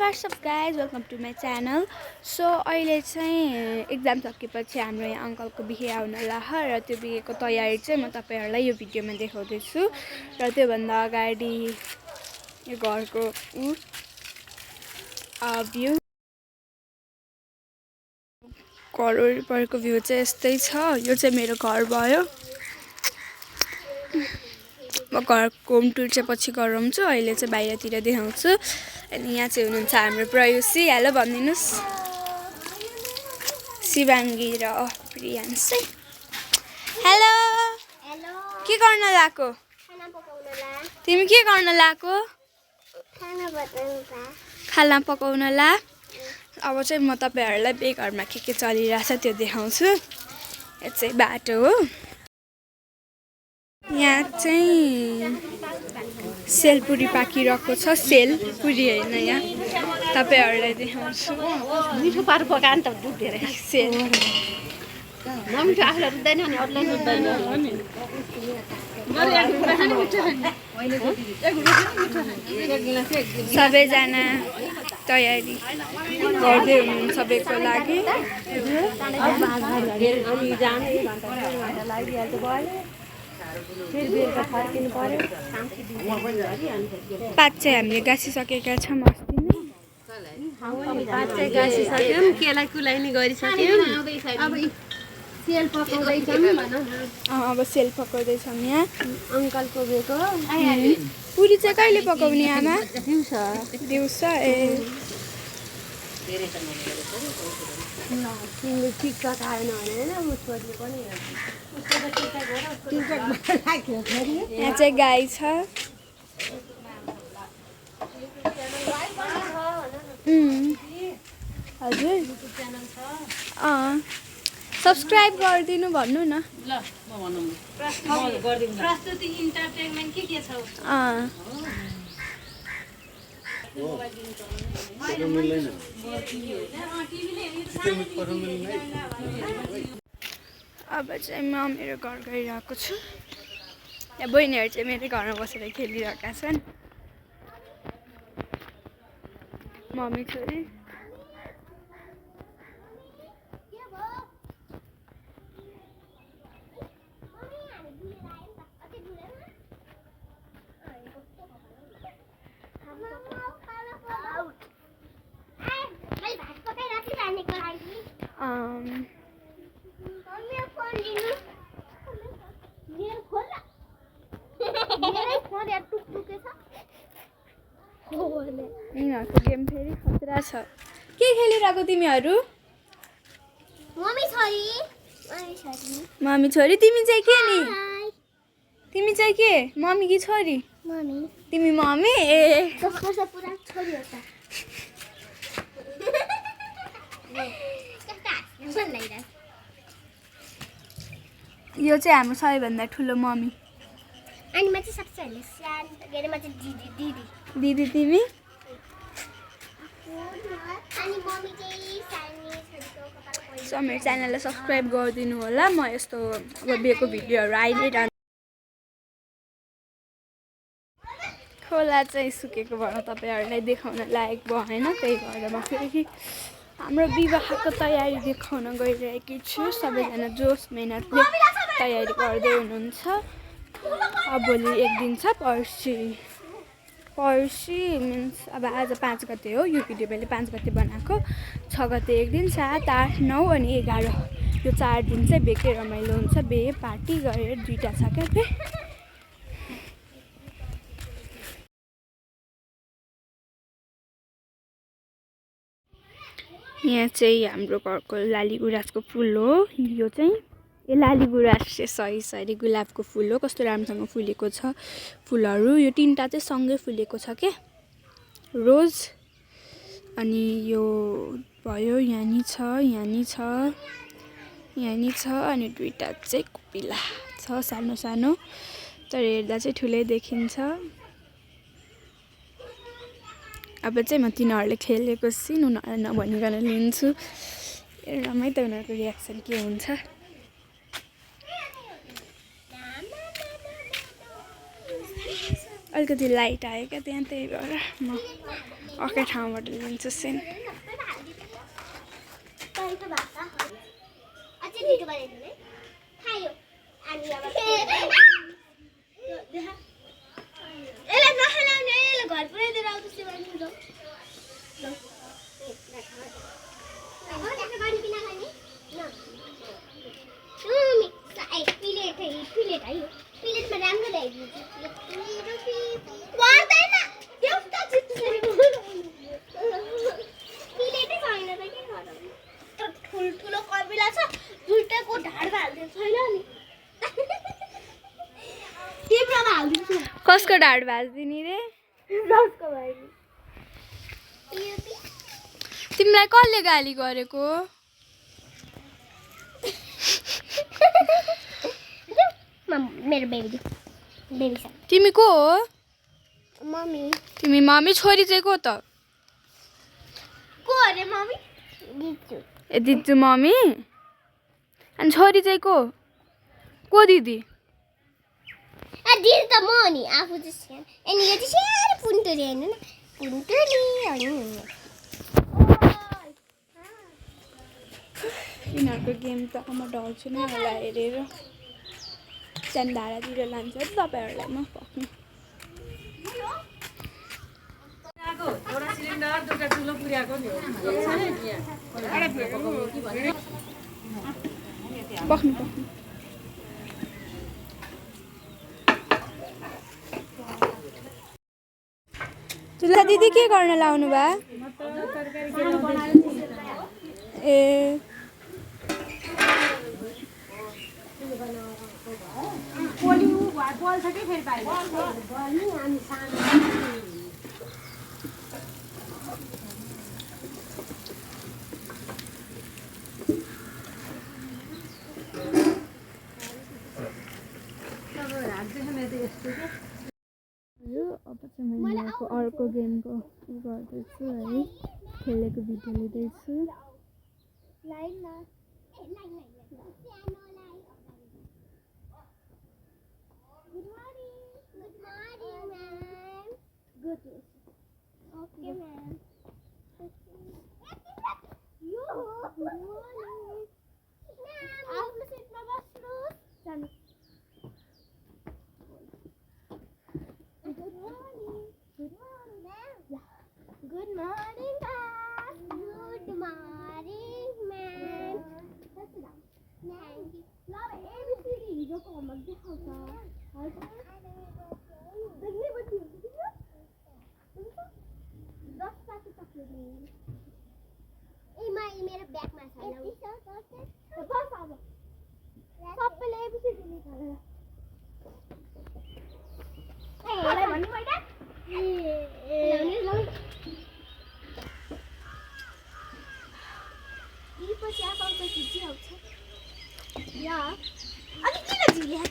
What's up guys, welcome to my channel. So अहिले चाहिँ exam सकेपछि हाम्रो यहाँ अंकलको बिहे आउन लाग्छ र त्यो बिहेको तयारी चाहिँ म तपाईहरुलाई यो भिडियोमा देखाउँदै छु र त्यो भन्दा अगाडि यो घरको भ्यू घर वरिपरिको भ्यू चाहिँ यस्तै छ। यो चाहिँ मेरो घर भयो। म घरको होम टुर चाहिँ पछि गराउँछु, अहिले चाहिँ बाहिरतिर देखाउँछु। अनि यहाँ चाहिँ हुनुहुन्छ हाम्रो प्रयुषी। हेलो भनिदिनुस्। शिवाङ्गी र प्रियांशी। Hello hello. के गर्न लाको? खाना पकाउन ला। तिमी के गर्न लाको? खाना पकाउन ला। अब चाहिँ म तपाईहरुलाई बेघरमा के चलिरहेछ त्यो देखाउँछु। यो चाहिँ बाटो हो। यहाँ चाहिँ सेलपुरी पाकिरहेको छ। सेलपुरी हैन, यहाँ तपाईहरुलाई देखाउँछु। मिठो पार पकाए नि त दुध धेरै सेल नमिठो आफूलाई रुच्दैन अनि अरूलाई रुच्दैन सबैजना तयारी गर्दै हुनुहुन्छ सबैको लागि। पात चाहिँ हामीले गाँसिसकेका छौँ अस्ति नै। पात चाहिँ गाँसिसक्यौँ, केलाई कुलाइनी गरिसक्यौँ। अब सेल पकाउँदैछौँ। अब सेल पकाउँदैछौँ यहाँ। अङ्कलको बेको पुरी चाहिँ कहिले पकाउने आमा? दिउँसो ए तिमीले टिकटक आएन भने होइन म छोरीले पनि यहाँ चाहिँ गाई छ। हजुर सब्सक्राइब गरिदिनु भन्नु न। ल म भनौँ प्रस्तुति इन्टरटेनमेन्ट के छ? अब चाहिँ म मेरो घर गइरहेको छु। यहाँ बहिनीहरू चाहिँ मेरो घरमा बसेर खेलिरहेका छन्। मम्मी छोरी यिनीहरूको गेम फेरि खतरा छ। के खेलिरहेको तिमीहरू? मम्मी छोरी। तिमी चाहिँ के नि? तिमी चाहिँ के? मम्मी कि छोरी? तिमी मम्मी? ए यो चाहिँ हाम्रो सबैभन्दा ठुलो मम्मी। अनि म चाहिँ सबसे सानो, के अरे म चाहिँ दिदी। दिदी तिमी? अनि मम्मी चाहिँ सानो छोरीको सो मेरो च्यानललाई सब्सक्राइब गरिदिनु होला। म यस्तो अब बिहेको भिडियोहरू आइरहन्छ। खोला चाहिँ सुकेको भएर तपाईहरुलाई देखाउन लायक भएन, त्यही भएर म फेरि हाम्रो विवाहको तयारी देखाउन गइरहेकी छु। सबैजना जोस मेहनतले तयारी गर्दै हुनुहुन्छ। अब भोलि एक दिन छ, पर्सि मिन्स अब आज 5 गते हो। यो भिडियो मैले 5 गते बनाएको। 6 गते एक दिन, 7, 8, 9 अनि 11 यो 4 दिन चाहिँ बेकै रमाइलो हुन्छ। बिहे पार्टी गरेर दुईटा छ क्या फे। यहाँ चाहिँ हाम्रो घरको लाली गुराँसको फुल हो। यो चाहिँ लाली गुराँस चाहिँ सरी गुलाबको फुल हो। कस्तो राम्रोसँग फुलेको छ फुलहरू। यो तीनटा चाहिँ सँगै फुलेको छ के, रोज। अनि यो भयो, यहाँ छ अनि दुईटा चाहिँ कोपिला छ सानो सानो, तर हेर्दा चाहिँ ठुलै देखिन्छ। अब चाहिँ म तिनीहरूले खेलेको सिन उनीहरूलाई नभनिकन लिन्छु। रमाइ त उनीहरूको रियाक्सन के हुन्छ। अलिकति लाइट आयो क्या त्यहाँ, त्यही भएर म अर्कै ठाउँबाट लिन्छु सेन। ठुलो कपिला छ, दुईटाको ढाड हाल्दिनु छैन नि। तिम्रोमा हाल्दिन्छु। कसको ढाड भाँच्दिने रे? जसको भाइ। तिमीलाई कसले गाली गरेको? मेरो बेबी छ। तिमी को हो? मम्मी। तिमी मम्मी, छोरी चाहिँ को त? को अरे मम्मी? दिजु। ए दिजु मम्मी? अनि छोरी चाहिँ को? को दिदी? दिदी त म नि, आफू चाहिँ सानो। अनि यो चाहिँ सानो पुन्टुली हेर्नु न, पुन्टुली हेर्नु। यिनीहरूको गेम त म डल्छु नै होला हेरेर। त्यहाँदेखि धारातिर लान्छ तपाईँहरूलाई म पक्नु। एउटा सिलिन्डर दुईटा ठुलो पुर्याएको नि हो। पक्नु पक्नु। तुला दिदी के गर्न लाउनु भा? ए अब चाहिँ मैले यहाँको अर्को गेमको उ गर्दैछु है, खेलेको भिडियो लिँदैछु। Good morning, guys. Good morning, ma'am. Thank you. Now, ABCD हिजोको होमवर्क देखाउँछ। देख्नै बच्ची हुन्छ। 10 साथी चक्लेट ए मेरो ब्यागमा छ ल। बस अब सबैले ABCD लेखेर। ए मलाई भन्नु मैले? पछि आउँछ खिची आउँछ या अनि किन झिल्या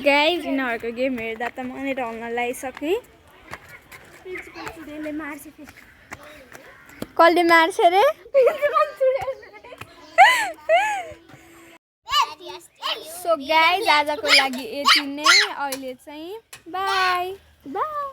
गाइज यिनीहरूको गेम हेर्दा त मलाई ढल्न लागिसक्यो। कसले मार्छ रे? सो गाइज आजको लागि यति नै। अहिले चाहिँ बाई बाई।